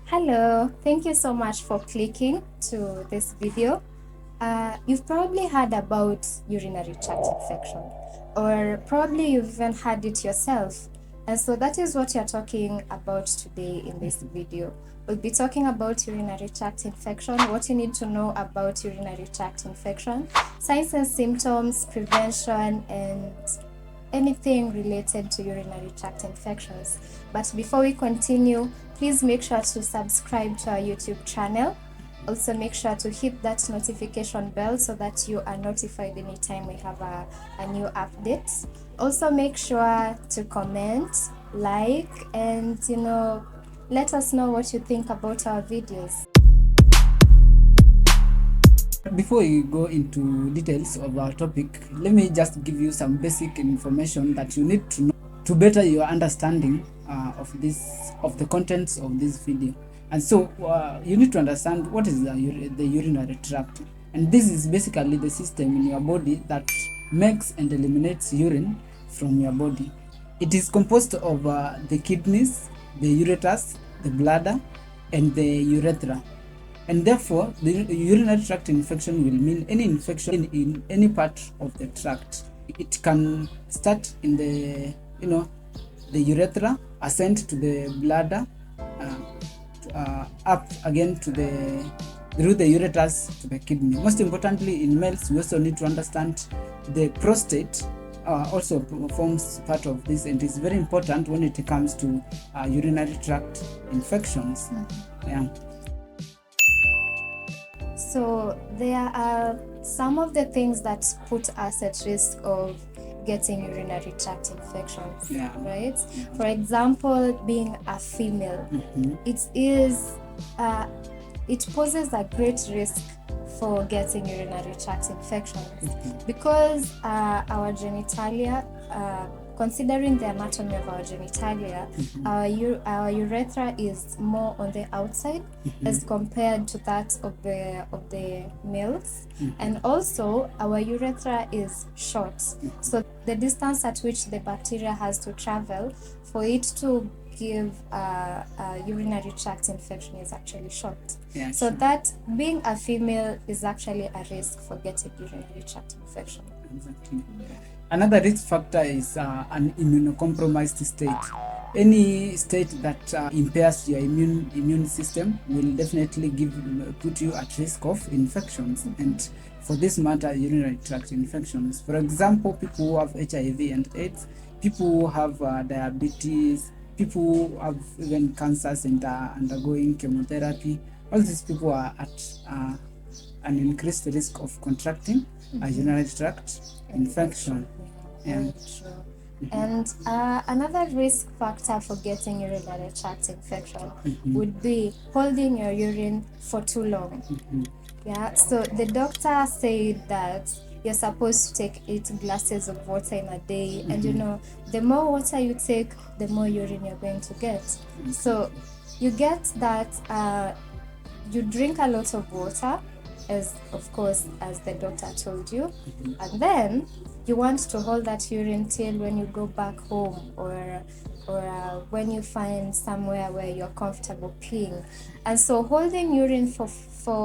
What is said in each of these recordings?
Hello, thank you so much for clicking to this video. You've probably heard about urinary tract infection, or probably you've even had it yourself. And so that is what you're talking about today in this video. We'll be talking about urinary tract infection, what you need to know about urinary tract infection, signs and symptoms, prevention, and anything related to urinary tract infections. But before we continue, please make sure to subscribe to our YouTube channel. Also make sure to hit that notification bell so that you are notified anytime we have a new update. Also make sure to comment, like, and let us know what you think about our videos. Before we go into details of our topic, let me just give you some basic information that you need to know to better your understanding of the contents of this video. And so you need to understand what is the urinary tract, and this is basically the system in your body that makes and eliminates urine from your body. It is composed of the kidneys, the ureters, the bladder, and the urethra. And therefore, the urinary tract infection will mean any infection in any part of the tract. It can start in the urethra, ascend to the bladder, up again to through the ureters to the kidney. Most importantly, in males, we also need to understand the prostate also forms part of this, and it's very important when it comes to urinary tract infections. Yeah. So there are some of the things that put us at risk of getting urinary tract infections, right? For example, being a female, it poses a great risk for getting urinary tract infections because our genitalia, considering the anatomy of our genitalia, our urethra is more on the outside as compared to that of the males, and also our urethra is short. So the distance at which the bacteria has to travel for it to give a urinary tract infection is actually short. So that being a female is actually a risk for getting urinary tract infection. Exactly. Another risk factor is an immunocompromised state. Any state that impairs your immune system will definitely put you at risk of infections, and for this matter, urinary tract infections. For example, people who have HIV and AIDS, people who have diabetes, people who have even cancers and are undergoing chemotherapy. All these people are at an increased risk of contracting a urinary tract infection. Very true. And another risk factor for getting urinary tract infection would be holding your urine for too long. Yeah, so the doctor said that you're supposed to take 8 glasses of water in a day, and the more water you take, the more urine you're going to get. So you get that you drink a lot of water, as the doctor told you, and then you want to hold that urine till when you go back home, or when you find somewhere where you're comfortable peeing. And so holding urine for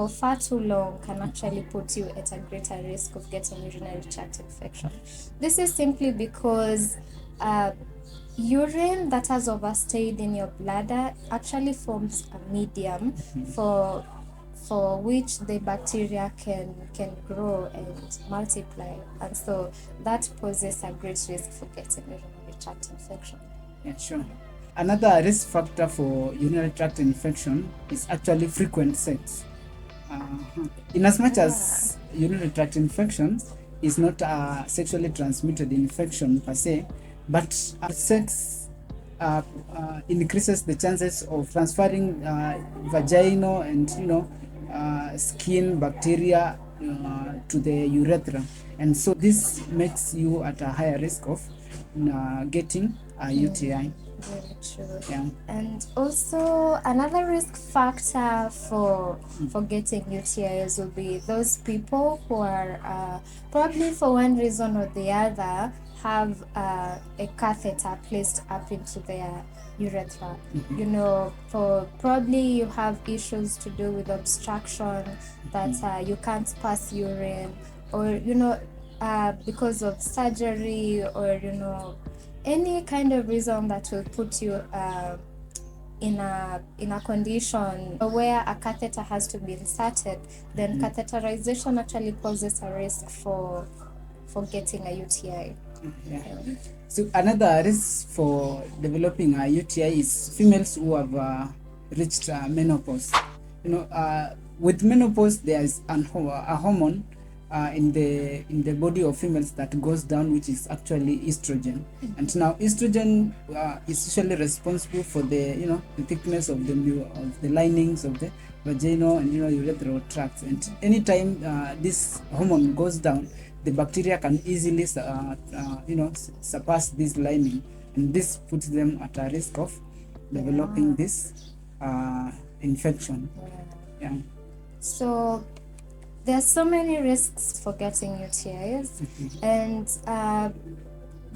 far too long can actually put you at a greater risk of getting urinary tract infection. This is simply because urine that has overstayed in your bladder actually forms a medium for which the bacteria can grow and multiply, and so that poses a great risk for getting urinary tract infection. Yeah, sure. Another risk factor for urinary tract infection is actually frequent sex. In as much as urinary tract infection is not a sexually transmitted infection per se, but sex increases the chances of transferring vaginal and skin bacteria to the urethra, and so this makes you at a higher risk of getting a UTI. Very true. Yeah. And also another risk factor for getting UTIs will be those people who are probably for one reason or the other have a catheter placed up into their urethra. You know, for probably you have issues to do with obstruction, that you can't pass urine, or because of surgery, or any kind of reason that will put you in a condition where a catheter has to be inserted, then catheterization actually poses a risk for getting a UTI. Yeah. So another risk for developing a UTI is females who have reached menopause. With menopause, there is a hormone in the body of females that goes down, which is actually estrogen. And now estrogen is usually responsible for the thickness of the linings of the vaginal and urethral tracts. And anytime this hormone goes down, the bacteria can easily surpass this lining, and this puts them at a risk of developing this infection. Yeah. So there are so many risks for getting UTIs, and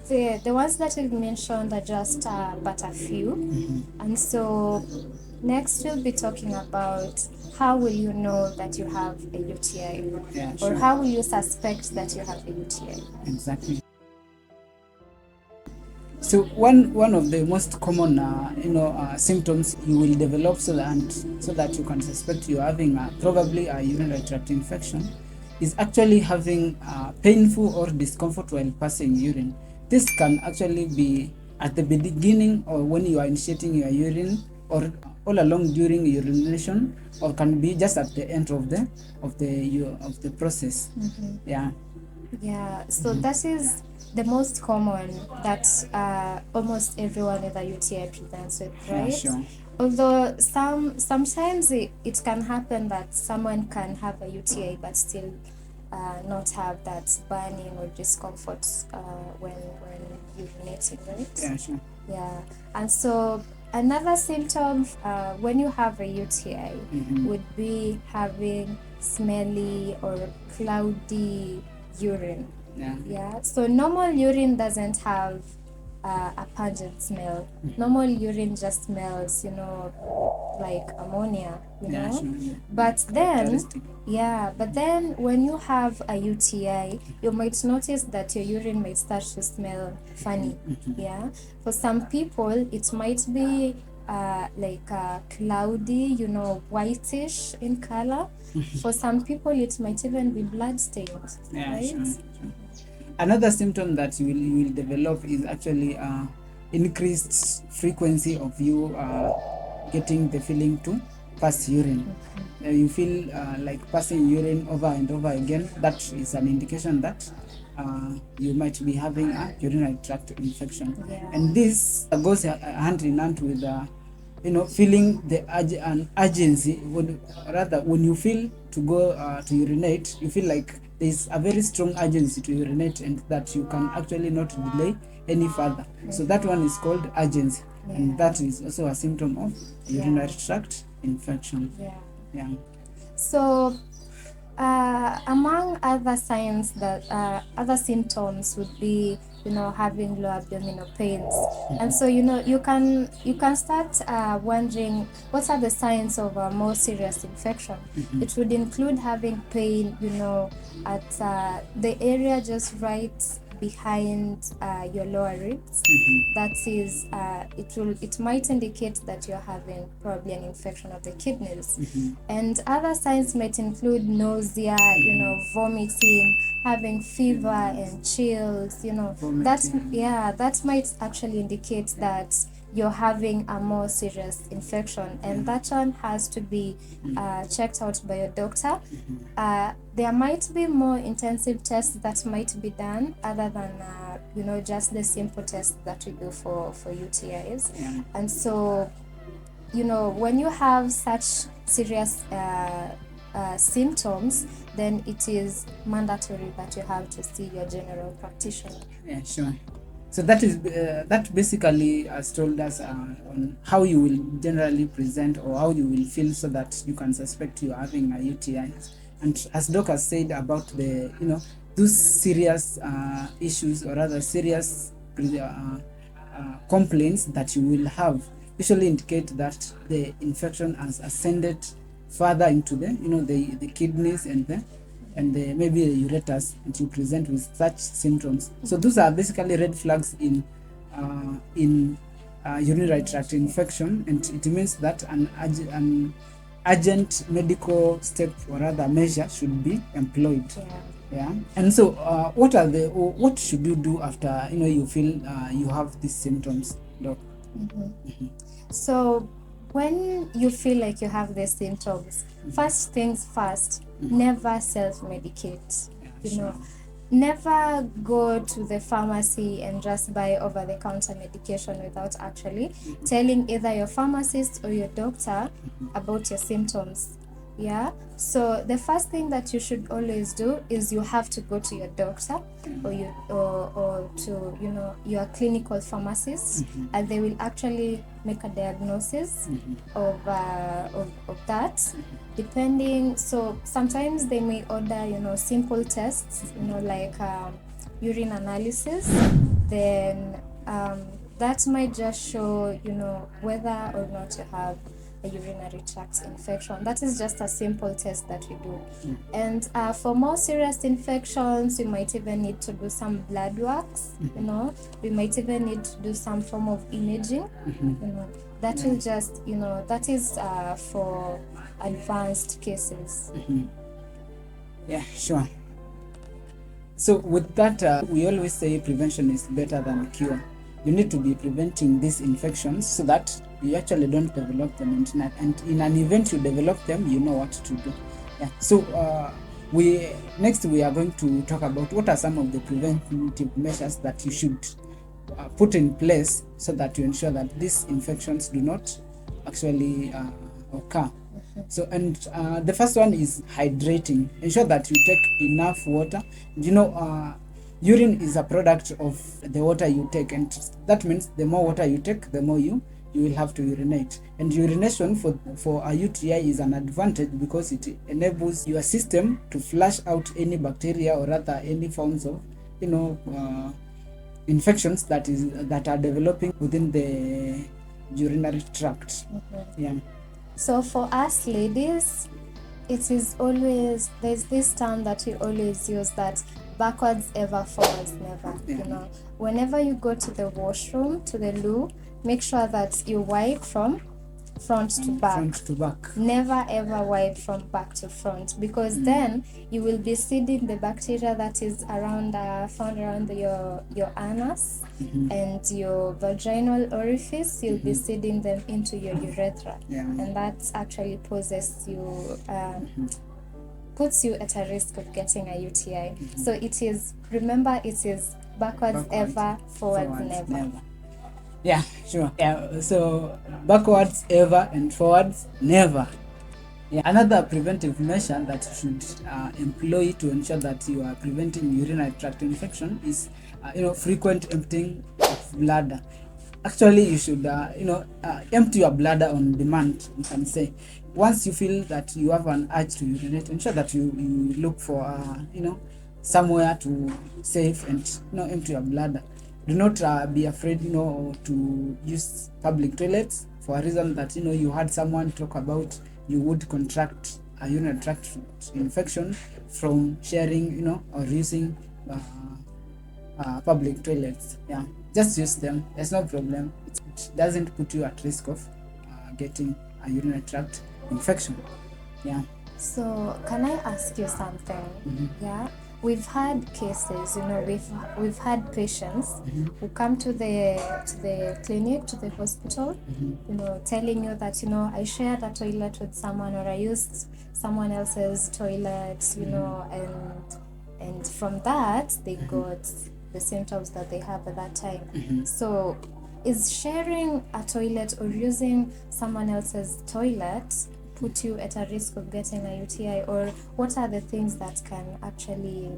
the ones that we've mentioned are just but a few. And so next we'll be talking about how will you know that you have a UTI, Sure. or how will you suspect that you have a UTI. Exactly. So one of the most common symptoms you will develop so that you can suspect you're having probably a urinary tract infection is actually having painful or discomfort while passing urine. This can actually be at the beginning or when you are initiating your urine, or all along during urination, or can be just at the end of the process. Yeah. Yeah, so that is the most common that almost everyone with a UTI presents with, right? Yeah, sure. Although sometimes it can happen that someone can have a UTI but still not have that burning or discomfort when urinating, right? Yeah, sure. Yeah, and so another symptom when you have a UTI would be having smelly or cloudy urine. Yeah. So normal urine doesn't have a pungent smell. Normal urine just smells, like ammonia, Sure. But then when you have a UTI, you might notice that your urine might start to smell funny. Yeah. For some people, it might be cloudy, whitish in color. For some people, it might even be blood stained. Right? Sure. Another symptom that you will develop is actually increased frequency of you getting the feeling to pass urine. You feel like passing urine over and over again. That is an indication that you might be having a urinary tract infection. Yeah. And this goes hand in hand with feeling an urgency. When you feel to go to urinate, you feel like there is a very strong urgency to urinate, and that you can actually not delay any further. So that one is called urgency, and that is also a symptom of urinary tract infection. Yeah. So among other signs that other symptoms would be having low abdominal pains, and so you can start wondering what are the signs of a more serious infection. It would include having pain at the area just right behind your lower ribs. That is, it might indicate that you're having probably an infection of the kidneys. And other signs might include nausea, vomiting, having fever and chills. That might actually indicate that you're having a more serious infection, and that one has to be checked out by your doctor. There might be more intensive tests that might be done other than just the simple tests that we do for UTIs. And so when you have such serious symptoms, then it is mandatory that you have to see your general practitioner. Yeah, sure. So that basically has told us on how you will generally present or how you will feel, so that you can suspect you are having a UTI. And as Doc has said about the those serious issues, or rather serious complaints that you will have usually indicate that the infection has ascended further into the kidneys and the maybe the ureters, and you present with such symptoms. So those are basically red flags in urinary tract infection, and it means that an urgent medical step or other measure should be employed. Yeah. And so what should you do after you feel you have these symptoms, doc? So when you feel like you have these symptoms, first things first, never self-medicate. Never go to the pharmacy and just buy over-the-counter medication without actually telling either your pharmacist or your doctor about your symptoms. Yeah, so the first thing that you should always do is you have to go to your doctor or to your clinical pharmacist, and they will actually make a diagnosis of that, depending. So sometimes they may order simple tests, like urine analysis. Then that might just show whether or not you have a urinary tract infection. That is just a simple test that we do. And for more serious infections, we might even need to do some blood works. We might even need to do some form of imaging. That will just that is for advanced cases. Yeah, sure. So with that, we always say prevention is better than cure. You need to be preventing these infections so that you actually don't develop them, and in an event you develop them, you know what to do. Yeah. So we are going to talk about what are some of the preventive measures that you should put in place so that you ensure that these infections do not actually occur. So, and the first one is hydrating. Ensure that you take enough water. Urine is a product of the water you take, and that means the more water you take, the more you will have to urinate. And urination for a UTI is an advantage because it enables your system to flush out any bacteria or rather any forms of infections that are developing within the urinary tract. Yeah. So for us ladies, it is always, there's this term that we always use, that backwards ever, forwards never. Whenever you go to the washroom, to the loo, make sure that you wipe from front to back. Never ever wipe from back to front, because then you will be seeding the bacteria that is around found around your anus and your vaginal orifice. You'll be seeding them into your urethra, and that actually puts you at a risk of getting a UTI. So it is backwards ever, forwards never. Yeah, sure. Yeah, so backwards ever and forwards never. Yeah. Another preventive measure that you should employ to ensure that you are preventing urinary tract infection is frequent emptying of bladder. Actually, you should empty your bladder on demand, you can say. Once you feel that you have an urge to urinate, ensure that you look for somewhere to save and empty your bladder. Do not be afraid to use public toilets, for a reason that you had someone talk about you would contract a urinary tract infection from sharing or using public toilets. Yeah, just use them. There's no problem. It doesn't put you at risk of getting a urinary tract infection. Yeah. So can I ask you something? Yeah, we've had cases, we've had patients who come to the clinic, to the hospital, telling you that I shared a toilet with someone, or I used someone else's toilet, and from that they got the symptoms that they have at that time. So is sharing a toilet or using someone else's toilet put you at a risk of getting a UTI, or what are the things that can actually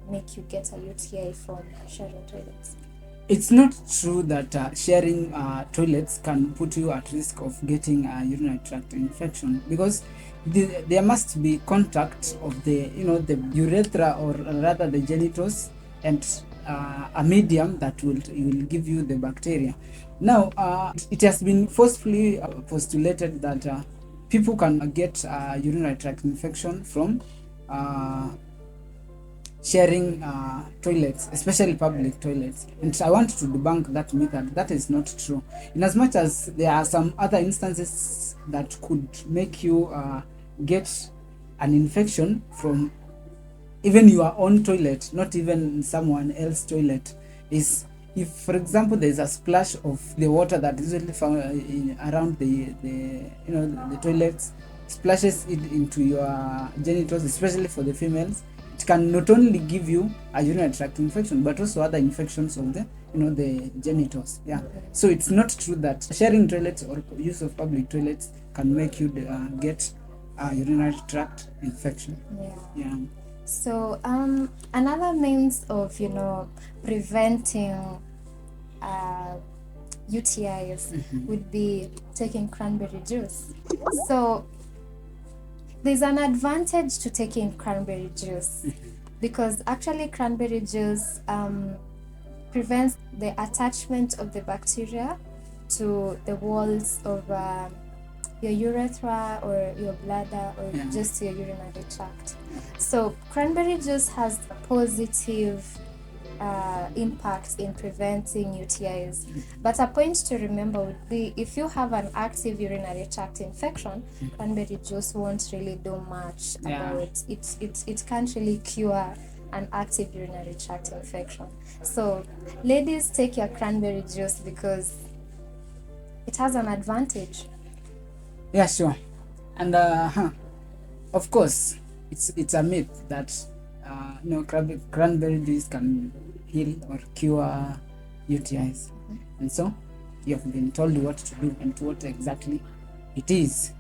make you get a UTI from sharing toilets? It's not true that sharing toilets can put you at risk of getting a urinary tract infection, because there must be contact of the the urethra, or rather the genitals, and a medium that will give you the bacteria. Now, it has been forcefully postulated that people can get urinary tract infection from sharing toilets, especially public toilets. And I want to debunk that myth that that is not true. In as much as there are some other instances that could make you get an infection from even your own toilet, not even someone else's toilet, is if, for example, there's a splash of the water that is usually found around the toilets, splashes it into your genitals, especially for the females. It can not only give you a urinary tract infection, but also other infections of the genitals. Yeah. So it's not true that sharing toilets or use of public toilets can make you get a urinary tract infection. Yeah. So another means of preventing UTIs would be taking cranberry juice. So there's an advantage to taking cranberry juice because actually cranberry juice prevents the attachment of the bacteria to the walls of your urethra or your bladder or just your urinary tract. So cranberry juice has a positive impact in preventing UTIs. But a point to remember would be if you have an active urinary tract infection, cranberry juice won't really do much about it. It can't really cure an active urinary tract infection. So ladies, take your cranberry juice because it has an advantage. Yeah, sure. And of course, it's a myth that cranberry juice can heal or cure UTIs. And so you have been told what to do and what exactly it is.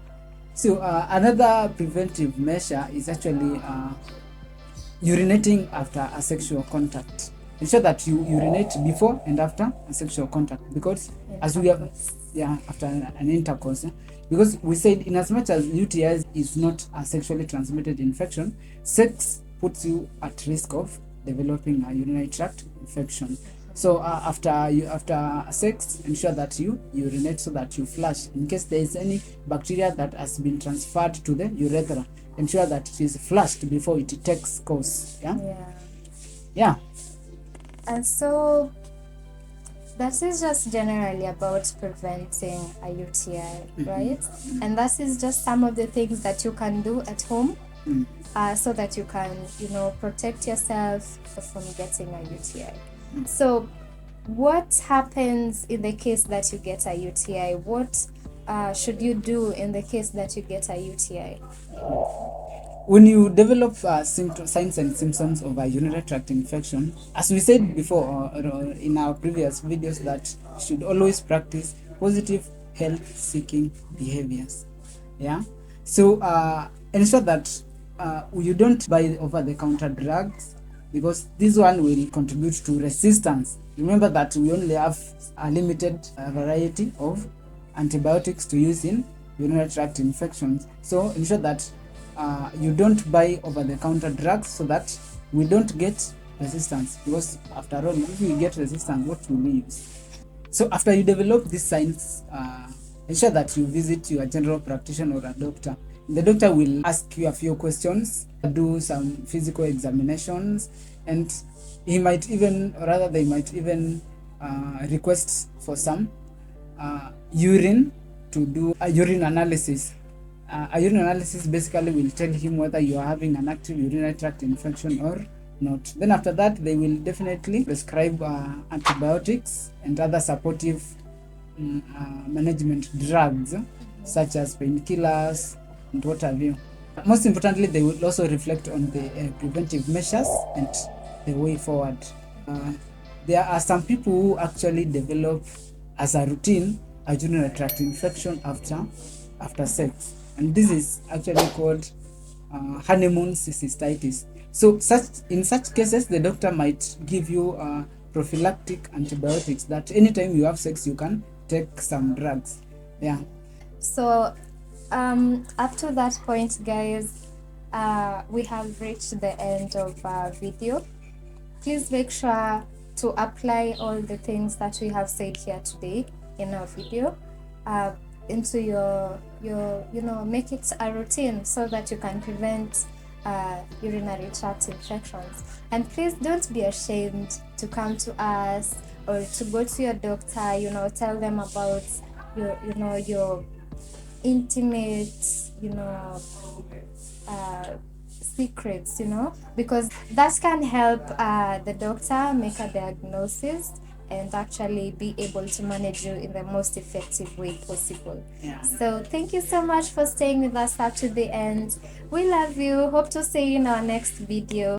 So another preventive measure is actually urinating after a sexual contact. Ensure that you urinate before and after a sexual contact, because as we have after an intercourse, because we said in as much as UTI is not a sexually transmitted infection, sex puts you at risk of developing a urinary tract infection. So after sex, ensure that you urinate so that you flush. In case there is any bacteria that has been transferred to the urethra, ensure that it is flushed before it takes course. Yeah. And so that is just generally about preventing a UTI, right? And that is just some of the things that you can do at home so that you can, protect yourself from getting a UTI. So what happens in the case that you get a UTI? What should you do in the case that you get a UTI? When you develop signs and symptoms of a urinary tract infection, as we said before in our previous videos, that you should always practice positive health-seeking behaviors. Yeah. So ensure that you don't buy over-the-counter drugs, because this one will contribute to resistance. Remember that we only have a limited variety of antibiotics to use in urinary tract infections. So ensure that you don't buy over-the-counter drugs so that we don't get resistance, because after all, if we get resistance, what will we use? So after you develop these signs, ensure that you visit your general practitioner or a doctor. The doctor will ask you a few questions, do some physical examinations, and they might even request for some urine to do a urine analysis. A urine analysis basically will tell him whether you are having an active urinary tract infection or not. Then after that, they will definitely prescribe antibiotics and other supportive management drugs, such as painkillers and what have you. Most importantly, they will also reflect on the preventive measures and the way forward. There are some people who actually develop as a routine a urinary tract infection after sex, and this is actually called honeymoon cystitis. So in such cases, the doctor might give you prophylactic antibiotics that anytime you have sex, you can take some drugs. Yeah. So up to that point, guys, we have reached the end of our video. Please make sure to apply all the things that we have said here today in our video into your make it a routine so that you can prevent urinary tract infections. And please don't be ashamed to come to us or to go to your doctor, tell them about your intimate, uh, secrets, because that can help the doctor make a diagnosis and actually be able to manage you in the most effective way possible. Yeah. So thank you so much for staying with us up to the end. We love you. Hope to see you in our next video.